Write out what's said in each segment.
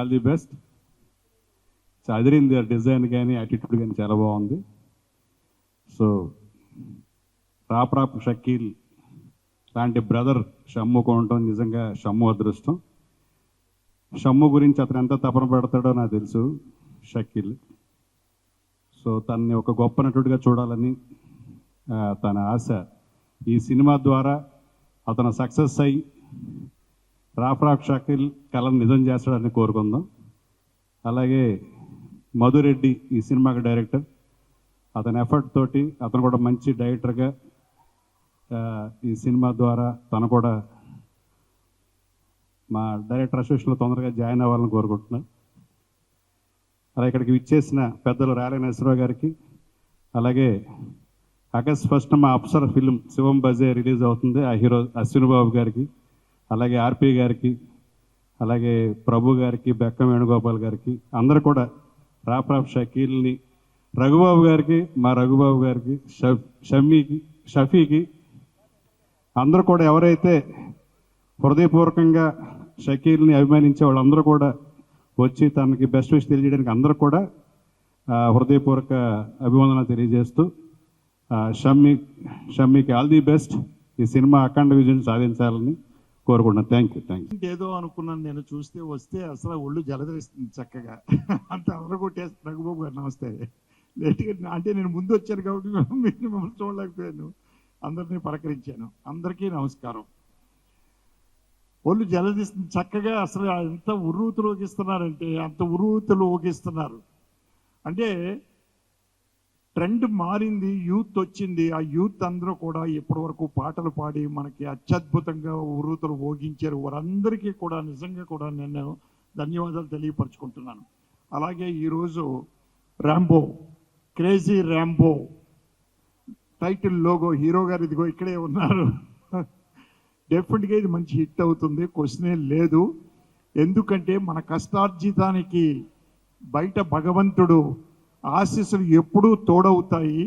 All the best. చదిరింది design కానీ attitude కానీ చాలా బాగుంది. సో రాప్ షకీల్ లాంటి బ్రదర్ షమ్ము కొనటం నిజంగా షమ్ము అదృష్టం. షమ్ము గురించి అతను ఎంత తపన పెడతాడో నాకు తెలుసు షకీల్. సో తనని ఒక గొప్ప నటుడిగా చూడాలని తన ఆశ. ఈ సినిమా ద్వారా అతను సక్సెస్ అయ్యి రాఫ్ షకీల్ కళను నిజం చేస్తాడని కోరుకుందాం. అలాగే మధురెడ్డి ఈ సినిమాకి డైరెక్టర్, అతని ఎఫర్ట్ తోటి అతను కూడా మంచి డైరెక్టర్గా ఈ సినిమా ద్వారా తను కూడా మా డైరెక్టర్ అసోసియేషన్లో తొందరగా జాయిన్ అవ్వాలని కోరుకుంటున్నాను. అలా ఇక్కడికి విచ్చేసిన పెద్దలు రాలే నరసింహరావు గారికి, అలాగే ఆగస్ట్ 1 మా అప్సర ఫిలిం శివం బజే రిలీజ్ అవుతుంది. ఆ హీరో అశ్విని బాబు గారికి, అలాగే ఆర్పి గారికి, అలాగే ప్రభు గారికి, బెక్కం వేణుగోపాల్ గారికి, అందరూ కూడా రాఫ్ షకీల్ని, రఘుబాబు గారికి, మా రఘుబాబు గారికి, షఫీకి అందరూ కూడా ఎవరైతే హృదయపూర్వకంగా షకీల్ని అభిమానించే వాళ్ళందరూ కూడా వచ్చి తనకి బెస్ట్ విష్ తెలియజేయడానికి అందరూ కూడా హృదయపూర్వక అభివందనలు తెలియజేస్తూ షమ్మీకి ఆల్ ది బెస్ట్. ఈ సినిమా అఖండ విజయం సాధించాలని కోరుకుంటున్నాను. Thank you. ఏదో అనుకున్నాను నేను, చూస్తే వస్తే అసలు ఒళ్ళు జలధరిస్తుంది చక్కగా. అంత అదరగొట్టేసి రఘుబాబు గారు నమస్తే. లేట్గా అంటే నేను ముందు వచ్చాను కాబట్టి మీరు మిమ్మల్ని చూడలేకపోయాను. అందరినీ పలకరించాను. అందరికీ నమస్కారం. ఒళ్ళు జలధిస్తుంది చక్కగా. అసలు ఎంత ఉర్రూతులోకిస్తున్నారంటే అంత ఉర్రూతులోకిస్తున్నారు. అంటే ట్రెండ్ మారింది, యూత్ వచ్చింది. ఆ యూత్ అందరూ కూడా ఇప్పటి వరకు పాటలు పాడి మనకి అత్యద్భుతంగా ఉర్రూతలు ఊగించారు. వారందరికీ కూడా నిజంగా కూడా నేను ధన్యవాదాలు తెలియపరచుకుంటున్నాను. అలాగే ఈరోజు Rambo, crazy Rambo title logo hero గారు ఇదిగో ఇక్కడే ఉన్నారు. డెఫినెట్గా ఇది మంచి హిట్ అవుతుంది, క్వశ్చనే లేదు. ఎందుకంటే మన కష్టార్జితానికి బయట భగవంతుడు ఆశీస్సులు ఎప్పుడూ తోడవుతాయి.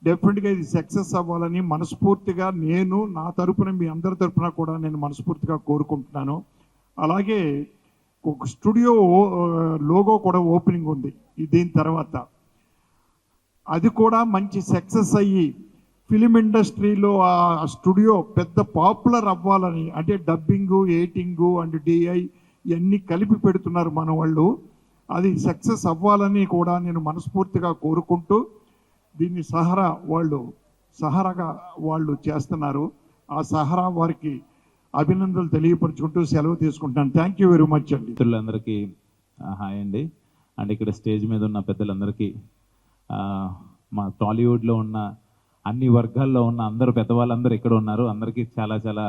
డెఫినెట్గా ఇది సక్సెస్ అవ్వాలని మనస్ఫూర్తిగా నేను నా తరపున మీ అందరి తరపున కూడా నేను మనస్ఫూర్తిగా కోరుకుంటున్నాను. అలాగే ఒక స్టూడియో లోగో కూడా ఓపెనింగ్ ఉంది దీని తర్వాత. అది కూడా మంచి సక్సెస్ అయ్యి ఫిలిం ఇండస్ట్రీలో ఆ స్టూడియో పెద్ద పాపులర్ అవ్వాలని, అంటే డబ్బింగు, ఎడిటింగు అండ్ డిఐ ఇవన్నీ కలిపి పెడుతున్నారు మన వాళ్ళు. అది సక్సెస్ అవ్వాలని కూడా నేను మనస్ఫూర్తిగా కోరుకుంటూ దీన్ని సహరాగా వాళ్ళు చేస్తున్నారు. ఆ సహరా వారికి అభినందనలు తెలియపరుచుకుంటూ సెలవు తీసుకుంటాను. థ్యాంక్ యూ వెరీ మచ్ అండి. మిత్రులందరికీ హాయ్ అండి. అండ్ ఇక్కడ స్టేజ్ మీద ఉన్న పెద్దలందరికీ, మా టాలీవుడ్లో ఉన్న అన్ని వర్గాల్లో ఉన్న అందరూ పెద్దవాళ్ళందరూ ఇక్కడ ఉన్నారు. అందరికీ చాలా చాలా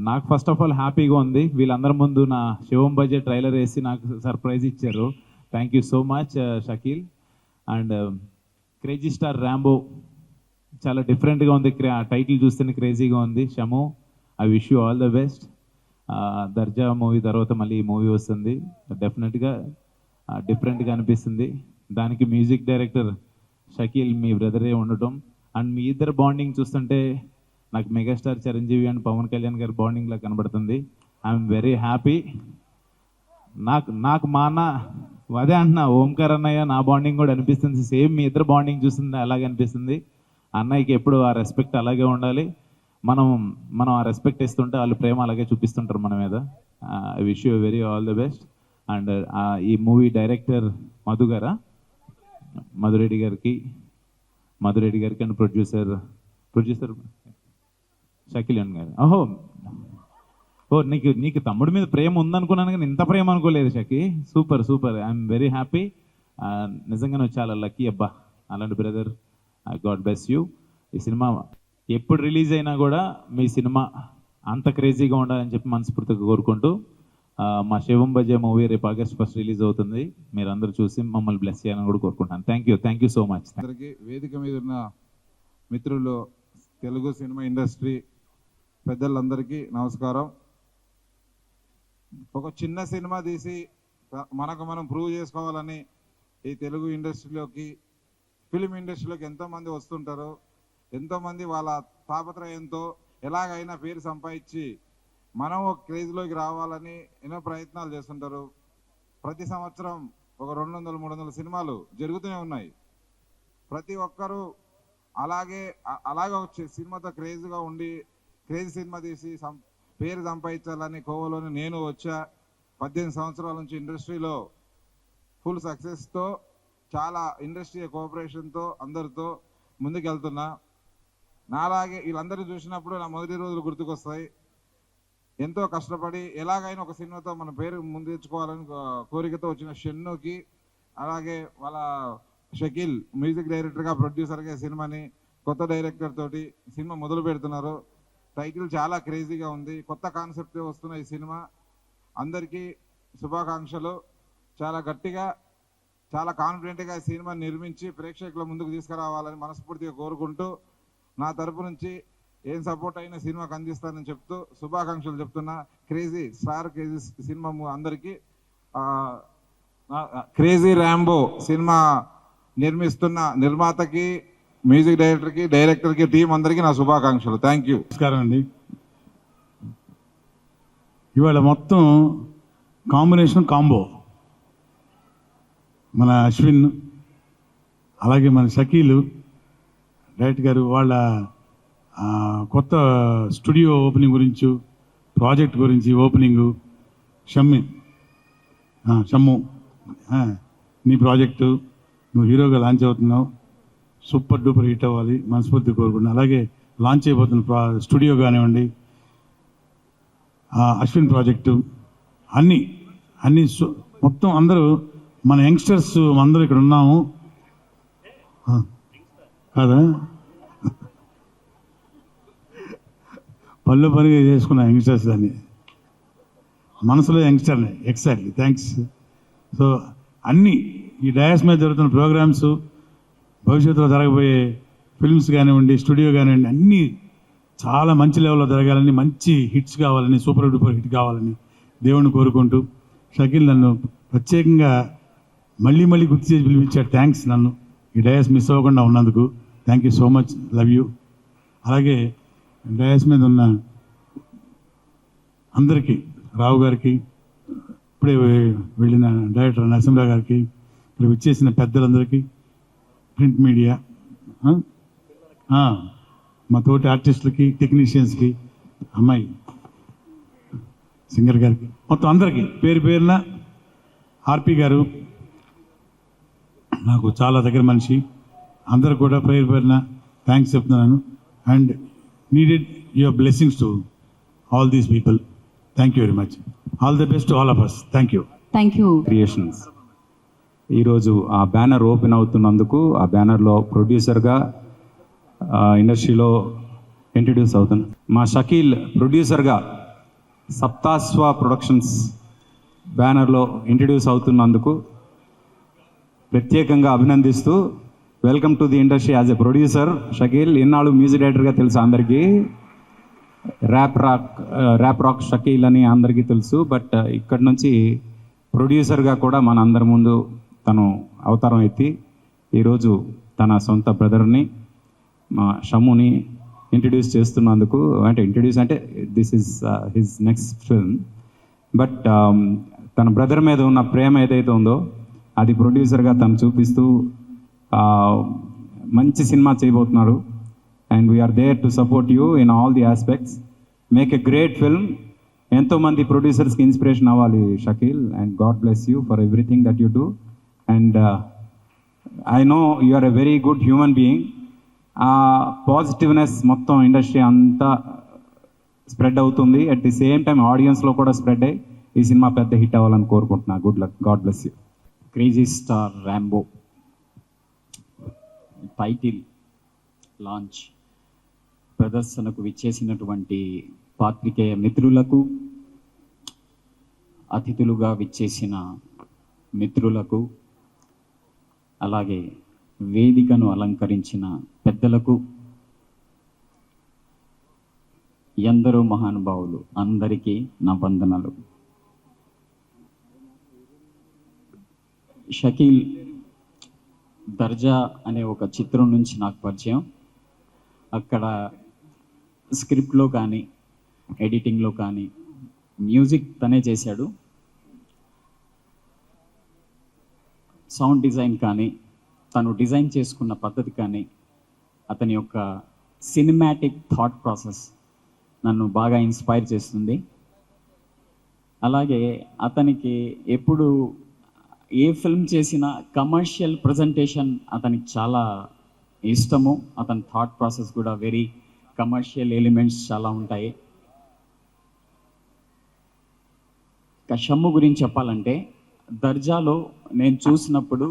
నాకు ఫస్ట్ ఆఫ్ ఆల్ హ్యాపీగా ఉంది. వీళ్ళందరి ముందు నా శివం బజే ట్రైలర్ వేసి నాకు సర్ప్రైజ్ ఇచ్చారు. Thank you so much Shakeel. And crazy star Rambo చాలా డిఫరెంట్గా ఉంది. టైటిల్ చూస్తేనే క్రేజీగా ఉంది. Shammu, I wish you all the best. Darja movie తర్వాత మళ్ళీ ఈ మూవీ వస్తుంది. డెఫినెట్గా డిఫరెంట్గా అనిపిస్తుంది. దానికి మ్యూజిక్ డైరెక్టర్ షకీల్ మీ బ్రదరే ఉండటం, అండ్ మీ ఇద్దరు బాండింగ్ చూస్తుంటే నాకు మెగాస్టార్ చిరంజీవి అండ్ పవన్ కళ్యాణ్ గారి బాండింగ్లా కనబడుతుంది. I'm very happy. నాకు మా అన్న అదే అంటున్నా, ఓంకార్ అన్నయ్య నా బాండింగ్ కూడా అనిపిస్తుంది. సేమ్ మీ ఇద్దరు బాండింగ్ చూస్తుంది అలాగే అనిపిస్తుంది. అన్నయ్యకి ఎప్పుడు ఆ రెస్పెక్ట్ అలాగే ఉండాలి. మనం ఆ రెస్పెక్ట్ ఇస్తుంటే వాళ్ళు ప్రేమ అలాగే చూపిస్తుంటారు మన మీద. I wish you very all the best. And ఈ మూవీ డైరెక్టర్ మధురెడ్డి గారికి అండ్ ప్రొడ్యూసర్ షకీల్ గారు. నీకు తమ్ముడి మీద ప్రేమ ఉందనుకున్నాను కానీ ఇంత ప్రేమ అనుకోలేదు షకీ. సూపర్. I'm very happy. నిజంగా నువ్వు చాలా లక్కీ అబ్బా, అలాంటి బ్రదర్. God bless you. ఈ సినిమా ఎప్పుడు రిలీజ్ అయినా కూడా మీ సినిమా అంత క్రేజీగా ఉండాలని చెప్పి మనస్ఫూర్తిగా కోరుకుంటూ, మా శివం బజే మూవీ రేపు ఆగస్ట్ 1 రిలీజ్ అవుతుంది. మీరు అందరూ చూసి మమ్మల్ని బ్లెస్ చేయాలని కూడా కోరుకుంటాను. Thank you so much. అందరికీ వేదిక మీద ఉన్న మిత్రులు, తెలుగు సినిమా ఇండస్ట్రీ పెద్దలందరికీ నమస్కారం. ఒక చిన్న సినిమా తీసి మనకు మనం ప్రూవ్ చేసుకోవాలని ఈ తెలుగు ఇండస్ట్రీలోకి, ఫిలిం ఇండస్ట్రీలోకి ఎంతోమంది వస్తుంటారు. ఎంతోమంది వాళ్ళ తాపత్రయంతో ఎలాగైనా పేరు సంపాదించి మనం ఒక క్రేజ్లోకి రావాలని ఎన్నో ప్రయత్నాలు చేస్తుంటారు. ప్రతి సంవత్సరం ఒక 200-300 సినిమాలు జరుగుతూనే ఉన్నాయి. ప్రతి ఒక్కరూ అలాగే వచ్చే సినిమాతో క్రేజ్గా ఉండి క్రేజ్ సినిమా తీసి పేరు సంపాదించాలని కోవలోని నేను వచ్చా. 18 సంవత్సరాల నుంచి ఇండస్ట్రీలో ఫుల్ సక్సెస్తో, చాలా ఇండస్ట్రీ కోఆపరేషన్తో అందరితో ముందుకెళ్తున్నా. నాలాగే వీళ్ళందరినీ చూసినప్పుడు నా మొదటి రోజులు గుర్తుకొస్తాయి. ఎంతో కష్టపడి ఎలాగైనా ఒక సినిమాతో మన పేరు ముందు తెచ్చుకోవాలని కోరికతో వచ్చిన షన్నుకి, అలాగే వాళ్ళ షకీల్ మ్యూజిక్ డైరెక్టర్గా ప్రొడ్యూసర్గా సినిమాని కొత్త డైరెక్టర్ తోటి సినిమా మొదలు పెడుతున్నారు. టైటిల్ చాలా క్రేజీగా ఉంది. కొత్త కాన్సెప్ట్ వస్తున్న ఈ సినిమా అందరికీ శుభాకాంక్షలు. చాలా గట్టిగా, చాలా కాన్ఫిడెంట్గా ఈ సినిమా నిర్మించి ప్రేక్షకుల ముందుకు తీసుకురావాలని మనస్ఫూర్తిగా కోరుకుంటూ, నా తరపు నుంచి ఏం సపోర్ట్ అయిన సినిమాకి అందిస్తానని చెప్తూ శుభాకాంక్షలు చెప్తున్నా. క్రేజీ సినిమా అందరికీ, క్రేజీ ర్యాంబో సినిమా నిర్మిస్తున్న నిర్మాతకి, మ్యూజిక్ డైరెక్టర్కి, డైరెక్టర్కి, టీం అందరికీ నా శుభాకాంక్షలు. Thank you. నమస్కారం అండి. ఇవాళ మొత్తం కాంబో మన అశ్విన్, అలాగే మన షకీలు డైరెక్టర్ గారు వాళ్ళ కొత్త స్టూడియో ఓపెనింగ్ గురించి, ప్రాజెక్ట్ గురించి ఓపెనింగు, షమ్ము నీ ప్రాజెక్టు నువ్వు హీరోగా లాంచ్ అవుతున్నావు, సూపర్ డూపర్ హిట్ అవ్వాలి మనస్ఫూర్తి కోరుకుంటున్నాను. అలాగే లాంచ్ అయిపోతున్న స్టూడియో కానివ్వండి, అశ్విన్ ప్రాజెక్టు, అన్నీ మొత్తం అందరూ మన యంగ్స్టర్స్ అందరూ ఇక్కడ ఉన్నాము కాదా, పనిగా చేసుకున్న యంగ్స్టర్స్ దాన్ని, మనసులో యంగ్స్టర్ని. Exactly, thanks. సో అన్నీ ఈ డయాస్ మీద జరుగుతున్న ప్రోగ్రామ్స్, భవిష్యత్తులో జరగబోయే ఫిల్మ్స్ కానివ్వండి, స్టూడియో కానివ్వండి, అన్నీ చాలా మంచి లెవెల్లో జరగాలని, మంచి హిట్స్ కావాలని, సూపర్ డూపర్ హిట్ కావాలని దేవుణ్ణి కోరుకుంటూ, షకీల్ నన్ను ప్రత్యేకంగా మళ్ళీ గుర్తు చేసి పిలిపించాడు. థ్యాంక్స్, నన్ను ఈ డయాస్ మిస్ అవ్వకుండా ఉన్నందుకు. Thank you so much, love you. అలాగే డయాస్ మీద ఉన్న అందరికీ, రావు గారికి, ఇప్పుడే వెళ్ళిన డైరెక్టర్ నరసింహరావు గారికి, ఇక్కడ విచ్చేసిన పెద్దలందరికీ, ప్రింట్ మీడియా, మా తోటి ఆర్టిస్టులకి, టెక్నీషియన్స్కి, అమ్మాయి సింగర్ గారికి, మొత్తం అందరికీ పేరున, ఆర్పి గారు నాకు చాలా దగ్గర మనిషి, అందరు కూడా పేరున థ్యాంక్స్ చెప్తున్నాను. And needed your blessings to all these people. Thank you very much. All the best to all of us. Thank you. Thank you. Creations ఈరోజు ఆ బ్యానర్ ఓపెన్ అవుతున్నందుకు, ఆ బ్యానర్లో ప్రొడ్యూసర్గా ఇండస్ట్రీలో ఇంట్రడ్యూస్ అవుతుంది మా షకీల్, ప్రొడ్యూసర్గా సప్తాస్వ ప్రొడక్షన్స్ బ్యానర్లో ఇంట్రడ్యూస్ అవుతున్నందుకు ప్రత్యేకంగా అభినందిస్తూ, welcome to the industry as a producer. Shakeel ఇన్నాళ్ళు మ్యూజిక్ డైరెక్టర్గా తెలుసు అందరికీ, ర్యాప్ రాక్ షకీల్ అని అందరికీ తెలుసు. బట్ ఇక్కడి నుంచి ప్రొడ్యూసర్గా కూడా మన అందరి ముందు తను అవతారం ఎత్తి ఈరోజు తన సొంత బ్రదర్ని, మా షమ్ముని ఇంట్రడ్యూస్ చేస్తున్నందుకు, అంటే this is his next film. But తన బ్రదర్ మీద ఉన్న ప్రేమ ఏదైతే ఉందో అది ప్రొడ్యూసర్గా తను చూపిస్తూ మంచి సినిమా చేయబోతున్నాడు. And we are there to support you in all the aspects. Make a great film. ఎంతోమంది ప్రొడ్యూసర్స్కి ఇన్స్పిరేషన్ అవ్వాలి Shakeel. And God bless you for everything that you do. And I know you are a very good human being. ఆ positiveness మొత్తం industry అంతా spread అవుతుంది. At the same time ఆడియన్స్లో కూడా spread అయ్యి ఈ సినిమా పెద్ద హిట్ అవ్వాలని కోరుకుంటున్నా. Good luck. God bless you. Crazy star Rambo title launch ప్రదర్శనకు విచ్చేసినటువంటి పాత్రికేయ మిత్రులకు, అతిథులుగా విచ్చేసిన మిత్రులకు, అలాగే వేదికను అలంకరించిన పెద్దలకు, ఎందరో మహానుభావులు అందరికీ నా వందనాలు. షకీల్ దర్జా అనే ఒక చిత్రం నుంచి నాకు పరిచయం. అక్కడ స్క్రిప్ట్లో కానీ, ఎడిటింగ్లో కానీ మ్యూజిక్ తనే చేశాడు. సౌండ్ డిజైన్ కానీ, తను డిజైన్ చేసుకున్న పద్ధతి కానీ, అతని యొక్క సినిమాటిక్ థాట్ ప్రాసెస్ నన్ను బాగా ఇన్స్పైర్ చేస్తుంది. అలాగే అతనికి ఎప్పుడు ఏ ఫిల్మ్ చేసినా కమర్షియల్ ప్రజెంటేషన్ అతనికి చాలా ఇష్టము. అతని థాట్ ప్రాసెస్ కూడా వెరీ కమర్షియల్ ఎలిమెంట్స్ చాలా ఉంటాయి. ఇక షమ్ము గురించి చెప్పాలంటే, దర్జాలో నేను చూసినప్పుడు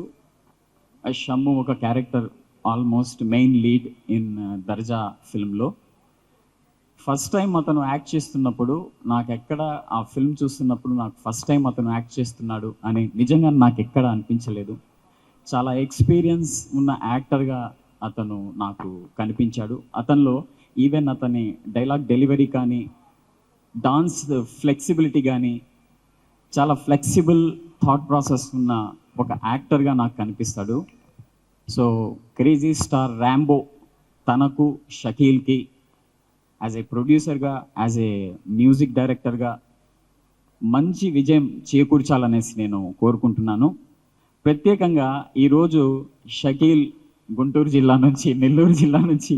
ఆ షమ్ము ఒక character, almost main lead in Darja ఫిల్మ్లో. ఫస్ట్ టైం అతను యాక్ట్ చేస్తున్నప్పుడు నాకు ఎక్కడ, ఆ ఫిల్మ్ చూస్తున్నప్పుడు నాకు ఫస్ట్ టైం అతను యాక్ట్ చేస్తున్నాడు అని నిజంగా నాకు ఎక్కడ అనిపించలేదు. చాలా ఎక్స్పీరియన్స్ ఉన్న యాక్టర్గా అతను నాకు కనిపించాడు. అతనిలో ఈవెన్ అతని డైలాగ్ డెలివరీ కానీ, డాన్స్ ఫ్లెక్సిబిలిటీ కానీ, చాలా ఫ్లెక్సిబుల్ థాట్ ప్రాసెస్ ఉన్న ఒక యాక్టర్గా నాకు కనిపిస్తాడు. సో క్రేజీ స్టార్ ర్యాంబో తనకు, షకీల్కి యాజ్ ఏ ప్రొడ్యూసర్గా, యాజ్ ఏ మ్యూజిక్ డైరెక్టర్గా మంచి విజయం చేకూర్చాలనేసి నేను కోరుకుంటున్నాను. ప్రత్యేకంగా ఈరోజు షకీల్ గుంటూరు జిల్లా నుంచి, నెల్లూరు జిల్లా నుంచి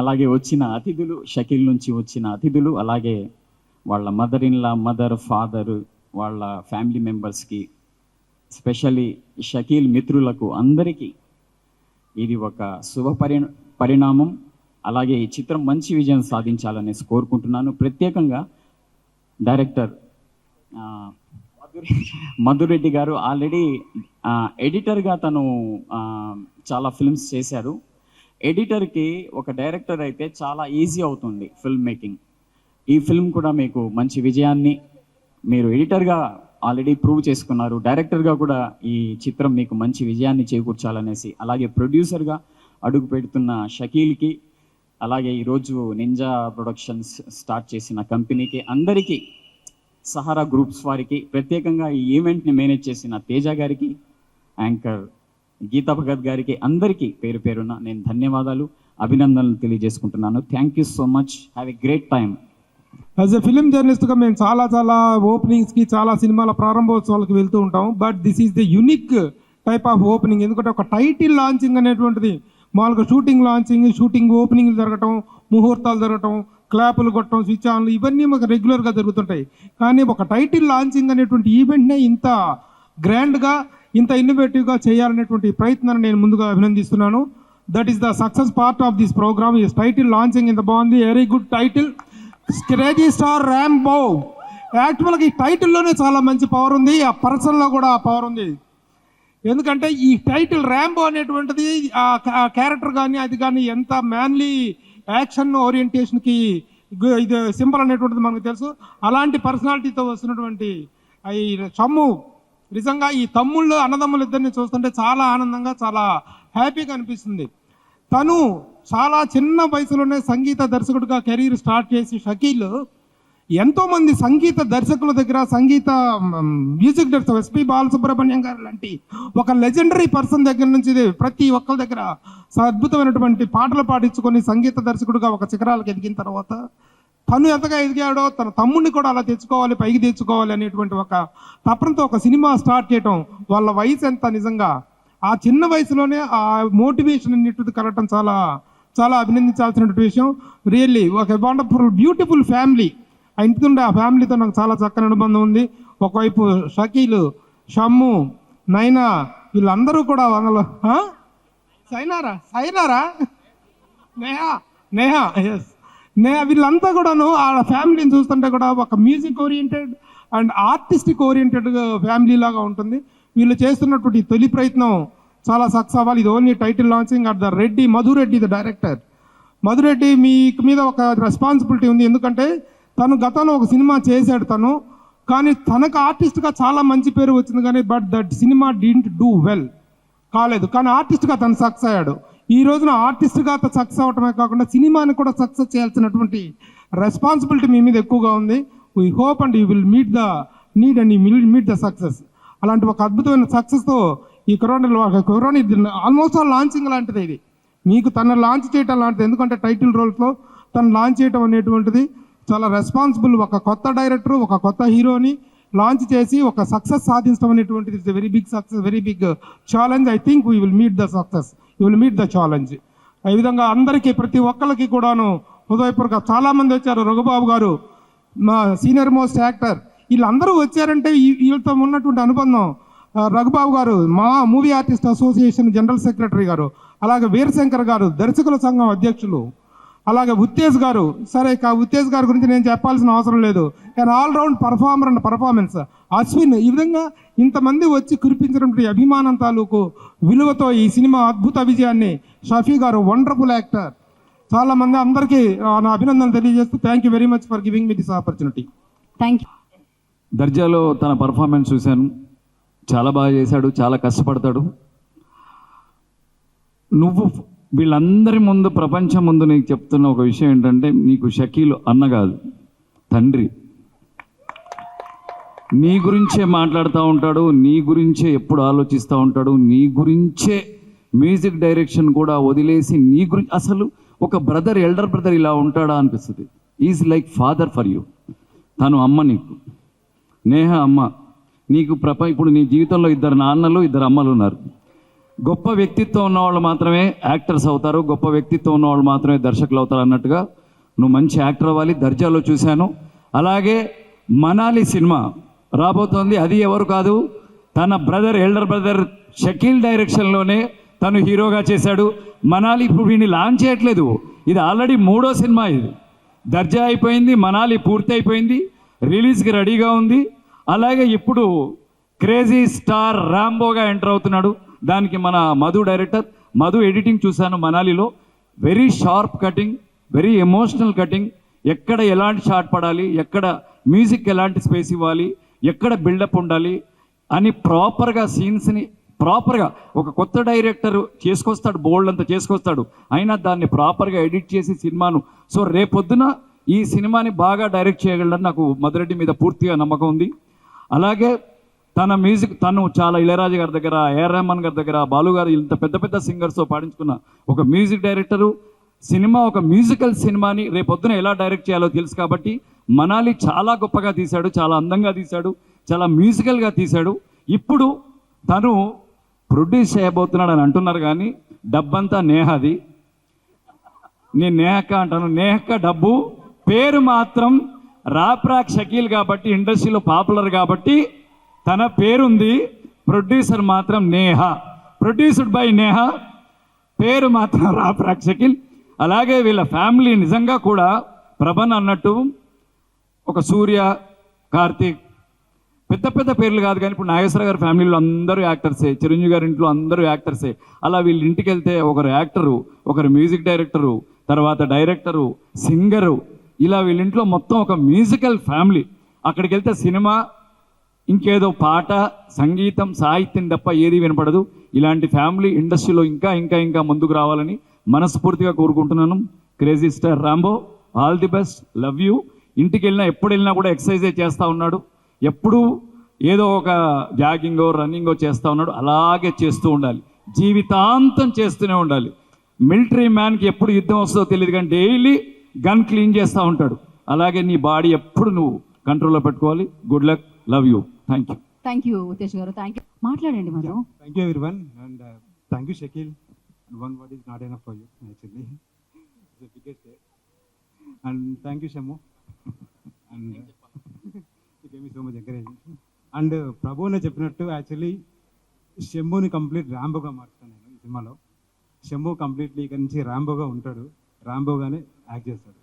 అలాగే వచ్చిన అతిథులు, షకీల్ నుంచి వచ్చిన అతిథులు, అలాగే వాళ్ళ మదర్, ఫాదర్, వాళ్ళ ఫ్యామిలీ మెంబర్స్కి, స్పెషల్లీ షకీల్ మిత్రులకు అందరికీ ఇది ఒక పరిణామం. అలాగే ఈ చిత్రం మంచి విజయం సాధించాలనేసి కోరుకుంటున్నాను. ప్రత్యేకంగా డైరెక్టర్ మధురెడ్డి గారు ఆల్రెడీ ఎడిటర్గా తను చాలా ఫిల్మ్స్ చేశారు. ఎడిటర్కి ఒక డైరెక్టర్ అయితే చాలా ఈజీ అవుతుంది ఫిల్మ్ మేకింగ్. ఈ ఫిల్మ్ కూడా మీకు మంచి విజయాన్ని, మీరు ఎడిటర్గా ఆల్రెడీ ప్రూవ్ చేసుకున్నారు, డైరెక్టర్గా కూడా ఈ చిత్రం మీకు మంచి విజయాన్ని చేకూర్చాలనేసి, అలాగే ప్రొడ్యూసర్గా అడుగు పెడుతున్న షకీల్కి, అలాగే ఈరోజు నింజా ప్రొడక్షన్స్ స్టార్ట్ చేసిన కంపెనీకి, అందరికీ, సహారా గ్రూప్స్ వారికి, ప్రత్యేకంగా ఈ ఈవెంట్ని మేనేజ్ చేసిన తేజ గారికి, యాంకర్ గీతా భగత్ గారికి, అందరికీ పేరు పేరున నేను ధన్యవాదాలు, అభినందనలు తెలియజేసుకుంటున్నాను. Thank you so much. Have a great time. As a film జర్నలిస్ట్గా మేము చాలా ఓపెనింగ్స్కి, చాలా సినిమాల ప్రారంభోత్సవాలకు వెళ్తూ ఉంటాం. But this is the unique type of opening. ఎందుకంటే ఒక టైటిల్ లాంచింగ్ అనేటువంటిది, మామూలుగా షూటింగ్ ఓపెనింగ్లు జరగటం, ముహూర్తాలు జరగటం, క్లాపులు కొట్టడం, స్విచ్ ఆన్లు, ఇవన్నీ మాకు రెగ్యులర్గా జరుగుతుంటాయి. కానీ ఒక టైటిల్ లాంచింగ్ అనేటువంటి ఈవెంట్నే ఇంత గ్రాండ్గా, ఇంత ఇన్నోవేటివ్గా చేయాలనేటువంటి ప్రయత్నాన్ని నేను ముందుగా అభినందిస్తున్నాను. That is the success part of this program. ఈ టైటిల్ లాంచింగ్ ఇంత బాగుంది, very good title, crazy star Rambo. యాక్చువల్గా ఈ టైటిల్లోనే చాలా మంచి పవర్ ఉంది, ఆ పర్సన్లో కూడా ఆ పవర్ ఉంది. ఎందుకంటే ఈ టైటిల్ ర్యాంబో అనేటువంటిది ఆ క్యారెక్టర్ కానీ, అది కానీ ఎంత మ్యాన్లీ యాక్షన్ ఓరియంటేషన్కి ఇది సింబల్ అనేటువంటిది మనకు తెలుసు. అలాంటి పర్సనాలిటీతో వస్తున్నటువంటి ఈ షమ్ము, నిజంగా ఈ తమ్ముళ్ళు అన్నదమ్ములు ఇద్దరిని చూస్తుంటే చాలా ఆనందంగా, చాలా హ్యాపీగా అనిపిస్తుంది. తను చాలా చిన్న వయసులోనే సంగీత దర్శకుడిగా కెరీర్ స్టార్ట్ చేసి షకీల్ ఎంతోమంది సంగీత దర్శకుల దగ్గర, సంగీత మ్యూజిక్ డైరెక్టర్ ఎస్పి బాలసుబ్రహ్మణ్యం గారు లాంటి ఒక లెజెండరీ పర్సన్ దగ్గర నుంచి ప్రతి ఒక్కరి దగ్గర అద్భుతమైనటువంటి పాటలు పాడించుకొని సంగీత దర్శకుడిగా ఒక శిఖరాలకు ఎదిగిన తర్వాత, తను ఎంతగా ఎదిగాడో తన తమ్ముడిని కూడా అలా తెచ్చుకోవాలి, పైకి తెచ్చుకోవాలి అనేటువంటి ఒక తపనతో ఒక సినిమా స్టార్ట్ చేయటం, వాళ్ళ వయసు ఎంత, నిజంగా ఆ చిన్న వయసులోనే ఆ మోటివేషన్ అనేటువంటిది కలగటం చాలా చాలా అభినందించాల్సినటువంటి విషయం. రియల్లీ ఒక వండర్ఫుల్ బ్యూటిఫుల్ ఫ్యామిలీ. ఆ ఇంటితుండే ఆ ఫ్యామిలీతో నాకు చాలా చక్కని అనుబంధం ఉంది. ఒకవైపు షకీల్, షమ్ము, నైనా, వీళ్ళందరూ కూడా వాళ్ళలో సైనారా నేహా ఎస్ నేహా, వీళ్ళంతా కూడాను ఆ ఫ్యామిలీని చూస్తుంటే కూడా ఒక music oriented and artistic oriented family లాగా ఉంటుంది. వీళ్ళు చేస్తున్నటువంటి తొలి ప్రయత్నం చాలా సక్సెస్ అవ్వాలి. ఇది only title launching at the Madhu Reddy the director. Madhu Reddy మీకు మీద ఒక రెస్పాన్సిబిలిటీ ఉంది. ఎందుకంటే తను గతంలో ఒక సినిమా చేశాడు తను, కానీ తనకు ఆర్టిస్ట్గా చాలా మంచి పేరు వచ్చింది, కానీ but that cinema didn't do well కాలేదు. కానీ ఆర్టిస్ట్గా తను సక్సెస్ అయ్యాడు. ఈ రోజున ఆర్టిస్ట్గా సక్సెస్ అవటమే కాకుండా సినిమాని కూడా సక్సెస్ చేయాల్సినటువంటి రెస్పాన్సిబిలిటీ మీ మీద ఎక్కువగా ఉంది. We hope and you will meet the need and you will meet the success. అలాంటి ఒక అద్భుతమైన సక్సెస్తో ఈ కరోనా ఆల్మోస్ట్ ఆల్ లాంచింగ్ లాంటిది ఇది. మీకు తన లాంచ్ చేయటం లాంటిది. ఎందుకంటే టైటిల్ రోల్స్లో తను లాంచ్ చేయటం అనేటువంటిది చాలా రెస్పాన్సిబుల్. ఒక కొత్త డైరెక్టర్, ఒక కొత్త హీరోని లాంచ్ చేసి ఒక సక్సెస్ సాధించడం అనేటువంటిది it's very big success, very big challenge. I think we will meet the success, you will meet the challenge. ఈ విధంగా అందరికీ ప్రతి ఒక్కరికి కూడాను హృదయపూర్వక చాలామంది వచ్చారు. రఘుబాబు గారు మా సీనియర్ మోస్ట్ యాక్టర్, వీళ్ళందరూ వచ్చారంటే వీళ్ళతో ఉన్నటువంటి అనుబంధం. రఘుబాబు గారు మా movie artist association general secretary గారు, అలాగే వీరశంకర్ గారు దర్శకుల సంఘం అధ్యక్షులు, అలాగే ఉత్తేజ్ గారు. సరే ఇక ఉత్తేజ్ గారి గురించి నేను చెప్పాల్సిన అవసరం లేదు, కానీ all round performer and performance. Ashwin, ఈ విధంగా ఇంతమంది వచ్చి కురిపించినటువంటి అభిమానం తాలూకు విలువతో ఈ సినిమా అద్భుత విజయాన్ని షఫీ గారు వండర్ఫుల్ యాక్టర్. చాలామంది అందరికీ నా అభినందనలు తెలియజేస్తూ thank you very much for giving me this opportunity. Thank you. దర్జాలో తన పర్ఫార్మెన్స్ చూశాను, చాలా బాగా చేశాడు, చాలా కష్టపడతాడు. నువ్వు వీళ్ళందరి ముందు, ప్రపంచం ముందు నీకు చెప్తున్న ఒక విషయం ఏంటంటే, నీకు షకీల్ అన్న కాదు, తండ్రి. నీ గురించే మాట్లాడుతూ ఉంటాడు, నీ గురించే ఎప్పుడు ఆలోచిస్తూ ఉంటాడు, నీ గురించే మ్యూజిక్ డైరెక్షన్ కూడా వదిలేసి నీ గురించి. అసలు ఒక బ్రదర్, ఎల్డర్ బ్రదర్ ఇలా ఉంటాడా అనిపిస్తుంది. Is like father for you. తను అమ్మ నీకు, నేహ అమ్మ నీకు. ఇప్పుడు నీ జీవితంలో 2 నాన్నలు 2 అమ్మలు ఉన్నారు. గొప్ప వ్యక్తిత్వం ఉన్నవాళ్ళు మాత్రమే యాక్టర్స్ అవుతారు, గొప్ప వ్యక్తిత్వం ఉన్నవాళ్ళు మాత్రమే దర్శకులు అవుతారు అన్నట్టుగా నువ్వు మంచి యాక్టర్ అవ్వాలి. దర్జాలో చూశాను. అలాగే మనాలి సినిమా రాబోతోంది. అది ఎవరు కాదు, తన బ్రదర్, ఎల్డర్ బ్రదర్ షకీల్ డైరెక్షన్లోనే తను హీరోగా చేశాడు. మనాలి ఇప్పుడు వీడిని లాంచ్ చేయట్లేదు, ఇది ఆల్రెడీ 3వ సినిమా. ఇది దర్జా అయిపోయింది, మనాలి పూర్తి అయిపోయింది, రిలీజ్కి రెడీగా ఉంది. అలాగే ఇప్పుడు క్రేజీ స్టార్ రాంబోగా ఎంటర్ అవుతున్నాడు. దానికి మన మధు డైరెక్టర్, మధు ఎడిటింగ్ చూశాను మనాలిలో. Very sharp cutting, very emotional cutting. ఎక్కడ ఎలాంటి షాట్ పడాలి, ఎక్కడ మ్యూజిక్ ఎలాంటి స్పేస్ ఇవ్వాలి, ఎక్కడ బిల్డప్ ఉండాలి అని ప్రాపర్గా సీన్స్ని ప్రాపర్గా ఒక కొత్త డైరెక్టర్ చేసుకొస్తాడు, బోల్డ్ అంతా చేసుకొస్తాడు, అయినా దాన్ని ప్రాపర్గా ఎడిట్ చేసి సినిమాను. సో రేపొద్దున ఈ సినిమాని బాగా డైరెక్ట్ చేయగలడని నాకు మధురెడ్డి మీద పూర్తిగా నమ్మకం ఉంది. అలాగే తన మ్యూజిక్, తను చాలా ఇళయరాజా గారి దగ్గర, ఏఆర్ రెహమాన్ గారి దగ్గర, బాలు గారు, ఇంత పెద్ద పెద్ద సింగర్స్తో పాడించుకున్న ఒక మ్యూజిక్ డైరెక్టరు. సినిమా ఒక మ్యూజికల్ సినిమాని రేపొద్దున ఎలా డైరెక్ట్ చేయాలో తెలుసు కాబట్టి మనాలి చాలా గొప్పగా తీశాడు, చాలా అందంగా తీశాడు, చాలా మ్యూజికల్గా తీశాడు. ఇప్పుడు తను ప్రొడ్యూస్ చేయబోతున్నాడు అని అంటున్నారు, కానీ డబ్బంతా నేహాది. నేను నేహక్క అంటాను, నేహక్క డబ్బు, పేరు మాత్రం రాప్రాక్ షకీల్ కాబట్టి, ఇండస్ట్రీలో పాపులర్ కాబట్టి తన పేరుంది. ప్రొడ్యూసర్ మాత్రం నేహ, ప్రొడ్యూస్డ్ బై నేహ, పేరు మాత్రం రాప్రాక్ షకీల్. అలాగే వీళ్ళ ఫ్యామిలీ నిజంగా కూడా ప్రభన్ అన్నట్టు ఒక సూర్య, కార్తీక్, పెద్ద పెద్ద పేర్లు కాదు, కానీ ఇప్పుడు నాగేశ్వర గారి ఫ్యామిలీలో అందరూ యాక్టర్సే, చిరంజీవి గారి ఇంట్లో అందరూ యాక్టర్సే. అలా వీళ్ళ ఇంటికి వెళ్తే ఒకరు యాక్టరు, ఒకరు మ్యూజిక్ డైరెక్టరు, తర్వాత డైరెక్టరు, సింగరు, ఇలా వీళ్ళ ఇంట్లో మొత్తం ఒక మ్యూజికల్ ఫ్యామిలీ. అక్కడికి వెళ్తే సినిమా, ఇంకేదో పాట, సంగీతం, సాహిత్యం తప్ప ఏది వినపడదు. ఇలాంటి ఫ్యామిలీ ఇండస్ట్రీలో ఇంకా ఇంకా ఇంకా ముందుకు రావాలని మనస్ఫూర్తిగా కోరుకుంటున్నాను. Crazy star Rambo, all the best, love you. ఇంటికి వెళ్ళినా, ఎప్పుడు వెళ్ళినా కూడా ఎక్సర్సైజే చేస్తూ ఉన్నాడు, ఎప్పుడూ ఏదో ఒక జాగింగో రన్నింగో చేస్తూ ఉన్నాడు. అలాగే చేస్తూ ఉండాలి, జీవితాంతం చేస్తూనే ఉండాలి. మిలిటరీ మ్యాన్కి ఎప్పుడు యుద్ధం వస్తుందో తెలియదు, కానీ డైలీ గన్ క్లీన్ చేస్తూ ఉంటాడు. అలాగే నీ బాడీ ఎప్పుడు నువ్వు కంట్రోల్లో పెట్టుకోవాలి. Good luck, love you, thank you. Thank you Uttej గారు, థ్యాంక్ యూ. మాట్లాడండి Madhu. Thank you everyone, and thank you Shakil. And one word is not enough for you actually. It's the biggest day. And thank you Shamu. And you gave me so much encouragement. And Prabhu ne చెప్పినట్టు actually షంబుని complete రాంబోగా మార్చుతాను నేను ఈ సినిమాలో. షంబు completely ఇక్కడి నుంచి రాంబోగా ఉంటాడు, రాంబోగానే act చేస్తాడు.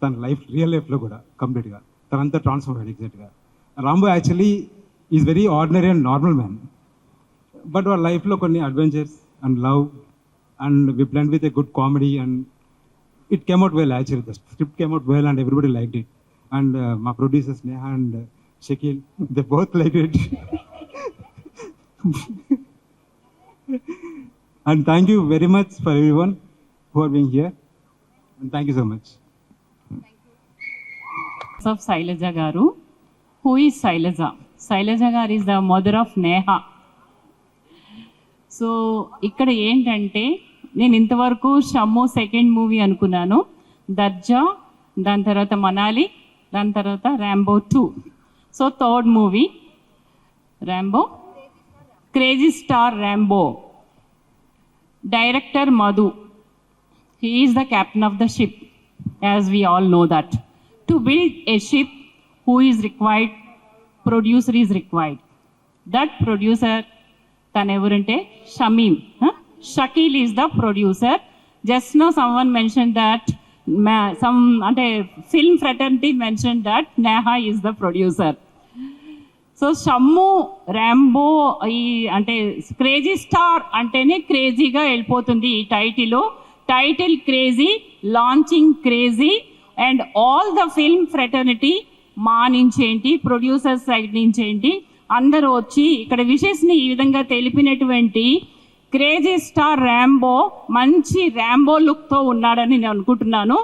తన life, real లైఫ్లో కూడా కంప్లీట్గా తనంతా ట్రాన్స్ఫర్ అయ్యాడు ఎగ్జాక్ట్గా. Rambo actually is very ordinary and normal man, but వాళ్ళ లైఫ్లో కొన్ని adventures and love and we blend with a good comedy and it came out well. Actually the script came out well and everybody liked it. And మా producers Neha and Shakeel, they both liked it. And thank you very much for everyone who are being here, and thank you so much. Of Sailaja garu. Who is Sailaja? Sailaja garu is the mother of Neha. So ఇక్కడ ఏంటంటే, నేను ఇంతవరకు Shammu second movie అనుకున్నాను, దర్జా, దాని తర్వాత మనాలి, దాని తర్వాత Rambo 2. So third movie, Rambo, Crazy Star Rambo. Director Madhu. He is the captain of the ship, as we all know that. To build a ship, who is required? Producer is required. That producer, Tanevurante, Shamim. Shakil is the producer. Just now someone mentioned that, film fraternity mentioned that Neha is the producer. So Shammu Rambo ఈ అంటే crazy star అంటేనే క్రేజీగా వెళ్ళిపోతుంది ఈ title crazy, launching crazy, and all the film fraternity మా నుంచి ఏంటి, producer side నుంచి ఏంటి, అందరూ వచ్చి ఇక్కడ విషెస్ని ఈ విధంగా తెలిపినటువంటి క్రేజీ స్టార్ ర్యాంబో మంచి ర్యాంబో లుక్తో ఉన్నాడని నేను అనుకుంటున్నాను.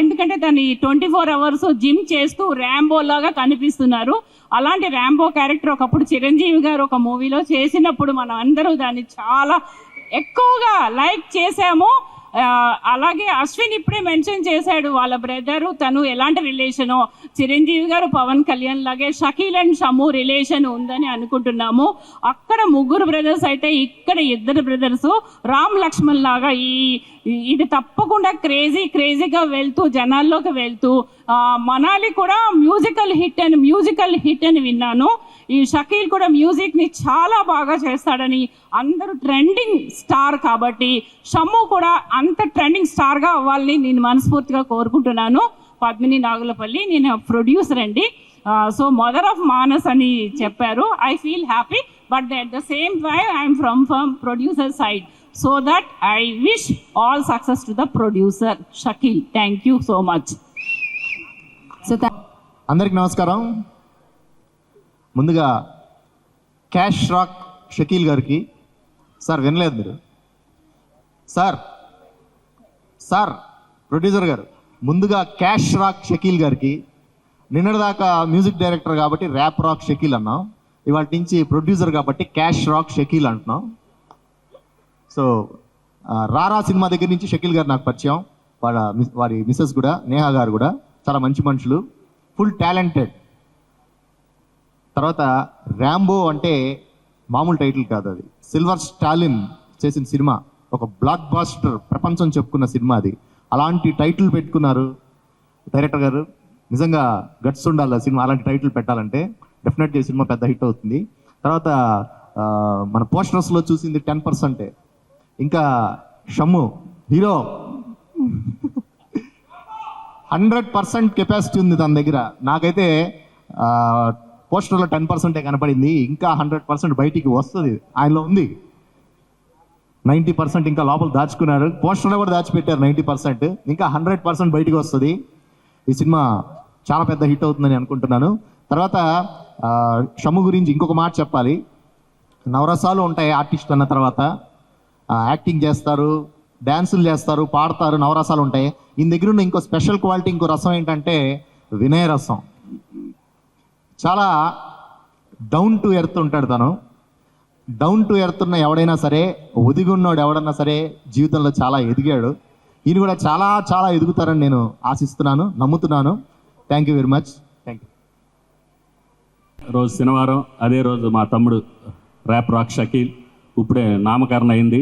ఎందుకంటే దాన్ని 24 hours జిమ్ చేస్తూ ర్యాంబో లాగా కనిపిస్తున్నారు. అలాంటి ర్యాంబో క్యారెక్టర్ ఒకప్పుడు చిరంజీవి గారు ఒక మూవీలో చేసినప్పుడు మనం అందరూ దాన్ని చాలా ఎక్కువగా లైక్ చేసాము. అలాగే అశ్విన్ ఇప్పుడే మెన్షన్ చేశాడు వాళ్ళ బ్రదరు తను ఎలాంటి రిలేషనో, చిరంజీవి గారు పవన్ కళ్యాణ్ లాగే షకీల్ అండ్ షమ్ము రిలేషన్ ఉందని అనుకుంటున్నాము. అక్కడ ముగ్గురు బ్రదర్స్ అయితే ఇక్కడ ఇద్దరు బ్రదర్స్ రామ్ లక్ష్మణ్ లాగా ఇది తప్పకుండా క్రేజీగా వెళ్తూ జనాల్లోకి వెళ్తూ మనాలి కూడా మ్యూజికల్ హిట్ అని విన్నాను. ఈ షకీల్ కూడా మ్యూజిక్ని చాలా బాగా చేస్తాడని, అందరూ ట్రెండింగ్ స్టార్ కాబట్టి షమ్ము కూడా అంత ట్రెండింగ్ స్టార్గా అవ్వాలని నేను మనస్ఫూర్తిగా కోరుకుంటున్నాను. పద్మిని నాగులపల్లి, నేను ప్రొడ్యూసర్ అండి. సో మదర్ ఆఫ్ మానస్ అని చెప్పారు. I feel happy, but at the same time I'm from producer side. So that I wish all success to the producer Shakil. Thank you so much. So అందరికి నమస్కారం. ముందుగా cash rock Shakeel గారికి, sir వినలేదు మీరు sir producer గారు, ముందుగా cash rock Shakeel గారికి, నిన్నటిదాకా మ్యూజిక్ డైరెక్టర్ కాబట్టి ర్యాప్ రాక్ షకీల్ అన్నాం, ఇవాళ నుంచి ప్రొడ్యూసర్ కాబట్టి క్యాష్ రాక్ షకీల్ అంటున్నాం. సో రారా సినిమా దగ్గర నుంచి షకీల్ గారు నాకు పరిచయం, వారి మిస్సెస్ కూడా నేహా గారు కూడా చాలా మంచి మనుషులు, ఫుల్ టాలెంటెడ్. తర్వాత ర్యాంబో అంటే మామూలు టైటిల్ కాదు, అది సిల్వర్ స్టాలిన్ చేసిన సినిమా, ఒక బ్లాక్ బాస్టర్, ప్రపంచం చెప్పుకున్న సినిమా అది. అలాంటి టైటిల్ పెట్టుకున్నారు డైరెక్టర్ గారు. నిజంగా గట్స్ ఉండాలి ఆ సినిమా అలాంటి టైటిల్ పెట్టాలంటే. డెఫినెట్గా ఈ సినిమా పెద్ద హిట్ అవుతుంది. తర్వాత మన పోస్టర్స్లో చూసింది 10%. ఇంకా షమ్ము హీరో 100% కెపాసిటీ ఉంది తన దగ్గర. నాకైతే పోస్టర్లో 10% కనపడింది, ఇంకా 100% బయటికి వస్తుంది. ఆయనలో ఉంది 90%, ఇంకా లోపల దాచుకున్నారు. పోస్టర్లో కూడా దాచిపెట్టారు 90%, ఇంకా 100% బయటికి వస్తుంది. ఈ సినిమా చాలా పెద్ద హిట్ అవుతుందని అనుకుంటున్నాను. తర్వాత షమ్ము గురించి ఇంకొక మాట చెప్పాలి. నవరసాలు ఉంటాయి ఆర్టిస్ట్ అన్న తర్వాత. యాక్టింగ్ చేస్తారు, డ్యాన్సులు చేస్తారు, పాడతారు, నవరసాలు ఉంటాయి. ఈయన దగ్గర ఉన్న ఇంకో స్పెషల్ క్వాలిటీ, ఇంకో రసం ఏంటంటే వినయ రసం. చాలా డౌన్ టు ఎర్త్ ఉంటాడు తను. డౌన్ టు ఎర్త్ ఉన్న ఎవడైనా సరే, ఒదిగున్నాడు ఎవడన్నా సరే జీవితంలో చాలా ఎదిగాడు. ఈయన కూడా చాలా చాలా ఎదుగుతారని నేను ఆశిస్తున్నాను, నమ్ముతున్నాను. Thank you very much. Thank you. రోజు శనివారం, అదే రోజు మా తమ్ముడు ర్యాప్ రాక్ షకీల్ ఇప్పుడే నామకరణ అయింది,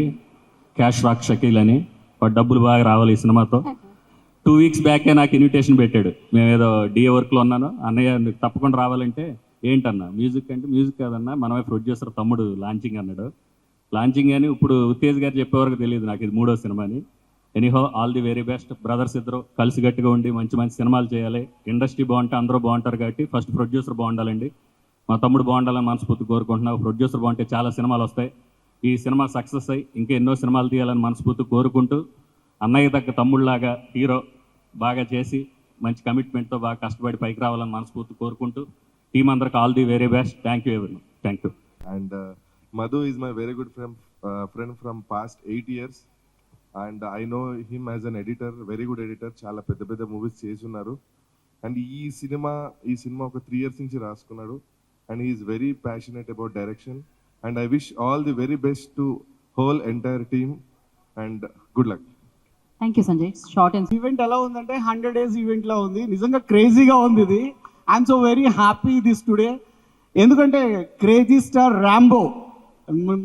క్యాష్ రాక్ షకీల్ అని. వాడు డబ్బులు బాగా రావాలి ఈ సినిమాతో. 2 weeks బ్యాకే నాకు ఇన్విటేషన్ పెట్టాడు. మేమేదో డిఏ వర్క్లో ఉన్నాను, అన్నయ్య నీకు తప్పకుండా రావాలంటే ఏంటన్నా మ్యూజిక్ అంటే, మ్యూజిక్ కాదన్నా మనమే ప్రొడ్యూసర్ తమ్ముడు లాంచింగ్ అన్నాడు. లాంచింగ్ అని ఇప్పుడు ఉత్తేజ్ గారు చెప్పేవరకు తెలియదు నాకు ఇది 3వ సినిమా అని. Anyhow all the very best. Brothers ఇద్దరు కలిసి గట్టిగా ఉండి మంచి మంచి సినిమాలు చేయాలి. ఇండస్ట్రీ బాగుంటే అందరూ బాగుంటారు కాబట్టి ఫస్ట్ ప్రొడ్యూసర్ బాగుండాలండి. మా తమ్ముడు బాగుండాలని మనస్ఫూర్తి కోరుకుంటున్నావు. ప్రొడ్యూసర్ బాగుంటే చాలా సినిమాలు వస్తాయి. ఈ సినిమా సక్సెస్ అయ్యి ఇంకా ఎన్నో సినిమాలు తీయాలని మనస్ఫూర్తి కోరుకుంటూ, అన్నయ్య తగ్గ తమ్ముళ్ళలాగా హీరో బాగా చేసి మంచి కమిట్మెంట్తో బాగా కష్టపడి పైకి రావాలని మనస్ఫూర్తి కోరుకుంటూ, టీం అందరికి all the very best. Thank you ఎవరి. Thank you. And Madhu is my very good friend from past 8 years. And I know him as an editor, very good editor. చాలా పెద్ద పెద్ద మూవీస్ చేస్తున్నారు. అండ్ ఈ cinema ఒక 3 years నుంచి రాసుకున్నాడు. And he is very passionate about direction. And I wish all the very best to whole entire team. And good luck. Thank you Sanjay. Short and event ఎలా ఉందంటే 100 days ఈవెంట్ లా ఉంది. నిజంగా క్రేజీగా ఉంది ఇది. I'm so very happy this today. ఎందుకంటే crazy star Rambo,